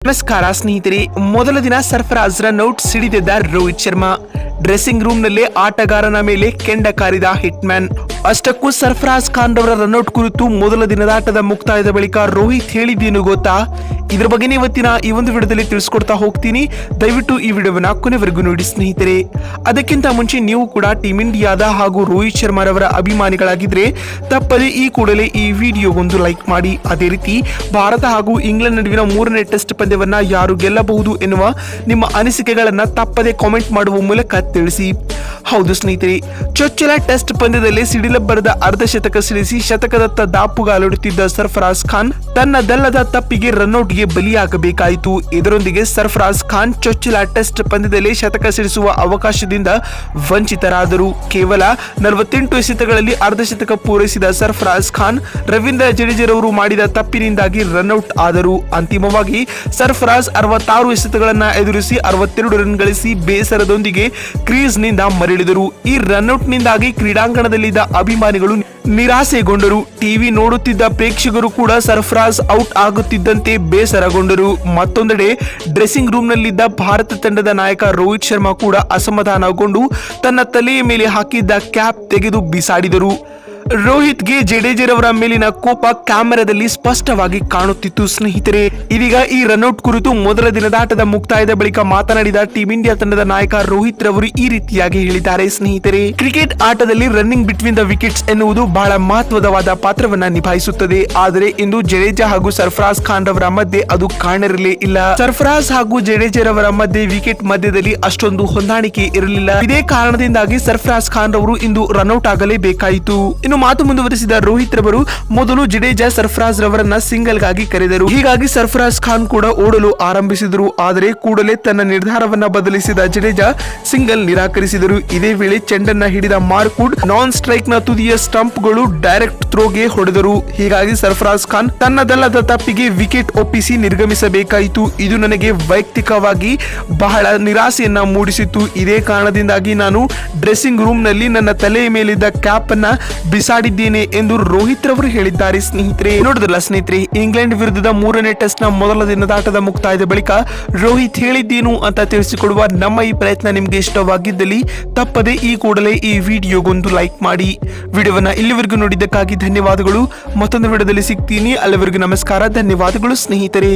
ನಮಸ್ಕಾರ ಸ್ನೇಹಿತರೆ, ಮೊದಲ ದಿನ ಸರ್ಫರಾಜ್ ರನ್ಔಟ್ ಸಿಡಿದಿದ್ದ ರೋಹಿತ್ ಶರ್ಮಾ. ಡ್ರೆಸ್ಸಿಂಗ್ ರೂಮ್ ನಲ್ಲಿ ಆಟಗಾರನ ಮೇಲೆ ಕೆಂಡ ಕಾರಿದ ಹಿಟ್ಮ್ಯಾನ್. ಅಷ್ಟಕ್ಕೂ ಸರ್ಫರಾಜ್ ಖಾನ್ ರವರ ರನ್ಔಟ್ ಕುರಿತು ಮೊದಲ ದಿನದ ಆಟದ ಮುಕ್ತಾಯದ ಬಳಿಕ ರೋಹಿತ್ ಹೇಳಿದ್ದೇನು ಗೊತ್ತಾ? ಇದ್ರ ಬಗ್ಗೆ ಇವತ್ತಿನ ಈ ಒಂದು ವಿಡಿಯೋದಲ್ಲಿ ತಿಳಿಸ್ಕೊಡ್ತಾ ಹೋಗ್ತೀನಿ. ದಯವಿಟ್ಟು ಈ ವಿಡಿಯೋವನ್ನ ಕೊನೆವರೆಗೂ ನೋಡಿ ಸ್ನೇಹಿತರೆ. ಅದಕ್ಕಿಂತ ಮುಂಚೆ ನೀವು ಕೂಡ ಟೀಮ್ ಇಂಡಿಯಾದ ಹಾಗೂ ರೋಹಿತ್ ಶರ್ಮಾ ರವರ ಅಭಿಮಾನಿಗಳಾಗಿದ್ರೆ ತಪ್ಪದೆ ಈ ಕೂಡಲೇ ಈ ವಿಡಿಯೋಗೊಂದು ಲೈಕ್ ಮಾಡಿ. ಅದೇ ರೀತಿ ಭಾರತ ಹಾಗೂ ಇಂಗ್ಲೆಂಡ್ ನಡುವಿನ 3ನೇ ಟೆಸ್ಟ್ ಪಂದ್ಯವನ್ನ ಯಾರು ಗೆಲ್ಲಬಹುದು ಎನ್ನುವ ನಿಮ್ಮ ಅನಿಸಿಕೆಗಳನ್ನ ತಪ್ಪದೆ ಕಾಮೆಂಟ್ ಮಾಡುವ ಮೂಲಕ ತಿಳಿಸಿ. ಹೌದು ಸ್ನೇಹಿತರೆ, ಚೊಚ್ಚಲ ಟೆಸ್ಟ್ ಪಂದ್ಯದಲ್ಲಿ ಸಿಡಿಲಬ್ಬರದ ಅರ್ಧಶತಕ ಸಿಡಿಸಿ ಶತಕದತ್ತ ದಾಪುಗಾಲಿಡುತ್ತಿದ್ದ ಸರ್ಫರಾಜ್ ಖಾನ್ ತನ್ನದಲ್ಲದ ತಪ್ಪಿಗೆ ರನ್ಔಟ್ಗೆ ಬಲಿಯಾಗಬೇಕಾಯಿತು. ಇದರೊಂದಿಗೆ ಸರ್ಫರಾಜ್ ಖಾನ್ ಚೊಚ್ಚಲ ಟೆಸ್ಟ್ ಪಂದ್ಯದಲ್ಲಿ ಶತಕ ಸಿಡಿಸುವ ಅವಕಾಶದಿಂದ ವಂಚಿತರಾದರು. ಕೇವಲ 48 ಎಸೆತಗಳಲ್ಲಿ ಅರ್ಧಶತಕ ಪೂರೈಸಿದ ಸರ್ಫರಾಜ್ ಖಾನ್ ರವೀಂದ್ರ ಜಡೇಜರವರು ಮಾಡಿದ ತಪ್ಪಿನಿಂದಾಗಿ ರನ್ಔಟ್ ಆದರು. ಅಂತಿಮವಾಗಿ ಸರ್ಫರಾಜ್ 66 ಎಸೆತಗಳನ್ನ ಎದುರಿಸಿ 62 ರನ್ ಗಳಿಸಿ ಬೇಸರದೊಂದಿಗೆ ಕ್ರೀಸ್ ನಿಂದ ಮರಳಿದರು. ಈ ರನ್ಔಟ್ ನಿಂದಾಗಿ ಕ್ರೀಡಾಂಗಣದಲ್ಲಿದ್ದ ಅಭಿಮಾನಿಗಳು ನಿರಾಸೆಗೊಂಡರು. ಟಿವಿ ನೋಡುತ್ತಿದ್ದ ಪ್ರೇಕ್ಷಕರು ಕೂಡ ಸರ್ಫರಾಜ್ ಔಟ್ ಆಗುತ್ತಿದ್ದಂತೆ ಬೇಸರಗೊಂಡರು. ಮತ್ತೊಂದೆಡೆ ಡ್ರೆಸ್ಸಿಂಗ್ ರೂಮ್ ನಲ್ಲಿದ್ದ ಭಾರತ ತಂಡದ ನಾಯಕ ರೋಹಿತ್ ಶರ್ಮಾ ಕೂಡ ಅಸಮಾಧಾನಗೊಂಡು ತನ್ನ ತಲೆಯ ಮೇಲೆ ಹಾಕಿದ್ದ ಕ್ಯಾಪ್ ತೆಗೆದು ಬಿಸಾಡಿದರು. ರೋಹಿತ್ಗೆ ಜಡೇಜರವರ ಮೇಲಿನ ಕೋಪ ಕ್ಯಾಮೆರಾದಲ್ಲಿ ಸ್ಪಷ್ಟವಾಗಿ ಕಾಣುತ್ತಿತ್ತು ಸ್ನೇಹಿತರೆ. ಇದೀಗ ಈ ರನ್ಔಟ್ ಕುರಿತು ಮೊದಲ ದಿನದ ಆಟದ ಮುಕ್ತಾಯದ ಬಳಿಕ ಮಾತನಾಡಿದ ಟೀಮ್ ಇಂಡಿಯಾ ತಂಡದ ನಾಯಕ ರೋಹಿತ್ ರವರು ಈ ರೀತಿಯಾಗಿ ಹೇಳಿದ್ದಾರೆ ಸ್ನೇಹಿತರೆ. ಕ್ರಿಕೆಟ್ ಆಟದಲ್ಲಿ ರನ್ನಿಂಗ್ ಬಿಟ್ವೀನ್ ದ ವಿಕೆಟ್ಸ್ ಎನ್ನುವುದು ಬಹಳ ಮಹತ್ವದವಾದ ಪಾತ್ರವನ್ನ ನಿಭಾಯಿಸುತ್ತದೆ. ಆದರೆ ಇಂದು ಜಡೇಜಾ ಹಾಗೂ ಸರ್ಫರಾಜ್ ಖಾನ್ ರವರ ಮಧ್ಯೆ ಅದು ಕಾಣಿರಲೇ ಇಲ್ಲ. ಸರ್ಫರಾಜ್ ಹಾಗೂ ಜಡೇಜರವರ ಮಧ್ಯೆ ವಿಕೆಟ್ ಮಧ್ಯದಲ್ಲಿ ಅಷ್ಟೊಂದು ಹೊಂದಾಣಿಕೆ ಇರಲಿಲ್ಲ. ಇದೇ ಕಾರಣದಿಂದಾಗಿ ಸರ್ಫರಾಜ್ ಖಾನ್ ರವರು ಇಂದು ರನ್ಔಟ್ ಆಗಲೇಬೇಕಾಯಿತು. ಇನ್ನು ಮಾತು ಮುಂದುವರಿಸಿದ ರೋಹಿತ್ ರವರು ಮೊದಲು ಜಡೇಜಾ ಸರ್ಫರಾಜ್ ರವರನ್ನ ಸಿಂಗಲ್ ಗಾಗಿ ಕರೆದರು. ಹೀಗಾಗಿ ಸರ್ಫರಾಜ್ ಖಾನ್ ಕೂಡ ಓಡಲು ಆರಂಭಿಸಿದರು. ಆದರೆ ಕೂಡಲೇ ತನ್ನ ನಿರ್ಧಾರವನ್ನ ಬದಲಿಸಿದ ಜಡೇಜಾ ಸಿಂಗಲ್ ನಿರಾಕರಿಸಿದರು. ಇದೇ ವೇಳೆ ಚೆಂಡನ್ನ ಹಿಡಿದ ಮಾರ್ಕ್ವುಡ್ ನಾನ್ ಸ್ಟ್ರೈಕ್ ನ ತುದಿಯ ಸ್ಟಂಪ್ ಗಳು ಡೈರೆಕ್ಟ್ ಥ್ರೋಗೆ ಹೊಡೆದರು. ಹೀಗಾಗಿ ಸರ್ಫರಾಜ್ ಖಾನ್ ತನ್ನದಲ್ಲದ ತಪ್ಪಿಗೆ ವಿಕೆಟ್ ಒಪ್ಪಿಸಿ ನಿರ್ಗಮಿಸಬೇಕಾಯಿತು. ಇದು ನನಗೆ ವೈಯಕ್ತಿಕವಾಗಿ ಬಹಳ ನಿರಾಸೆಯನ್ನ ಮೂಡಿಸಿತ್ತು. ಇದೇ ಕಾರಣದಿಂದಾಗಿ ನಾನು ಡ್ರೆಸ್ಸಿಂಗ್ ರೂಮ್ ನಲ್ಲಿ ನನ್ನ ತಲೆಯ ಮೇಲಿದ್ದ ಕ್ಯಾಪ್ ಅನ್ನ ಬಿಸಾಡಿದ್ದೇನೆ ಎಂದು ರೋಹಿತ್ ರವರು ಹೇಳಿದ್ದಾರೆ ಸ್ನೇಹಿತರೆ. ನೋಡಿದ್ರಲ್ಲ ಸ್ನೇಹಿತರೆ, ಇಂಗ್ಲೆಂಡ್ ವಿರುದ್ಧದ 3ನೇ ಟೆಸ್ಟ್ ನ ಮೊದಲ ದಿನದ ಆಟದ ಮುಕ್ತಾಯದ ಬಳಿಕ ರೋಹಿತ್ ಹೇಳಿದ್ದೇನು ಅಂತ ತಿಳಿಸಿಕೊಡುವ ನಮ್ಮ ಈ ಪ್ರಯತ್ನ ನಿಮ್ಗೆ ಇಷ್ಟವಾಗಿದ್ದಲ್ಲಿ ತಪ್ಪದೆ ಈ ಕೂಡಲೇ ಈ ವಿಡಿಯೋಗೊಂದು ಲೈಕ್ ಮಾಡಿ. ವಿಡಿಯೋವನ್ನ ಇಲ್ಲಿವರೆಗೂ ನೋಡಿದ್ದಕ್ಕಾಗಿ ಧನ್ಯವಾದಗಳು. ಮತ್ತೊಂದು ವಿಡಿಯೋದಲ್ಲಿ ಸಿಗ್ತೀನಿ. ಅಲ್ಲಿವರೆಗೂ ನಮಸ್ಕಾರ, ಧನ್ಯವಾದಗಳು ಸ್ನೇಹಿತರೆ.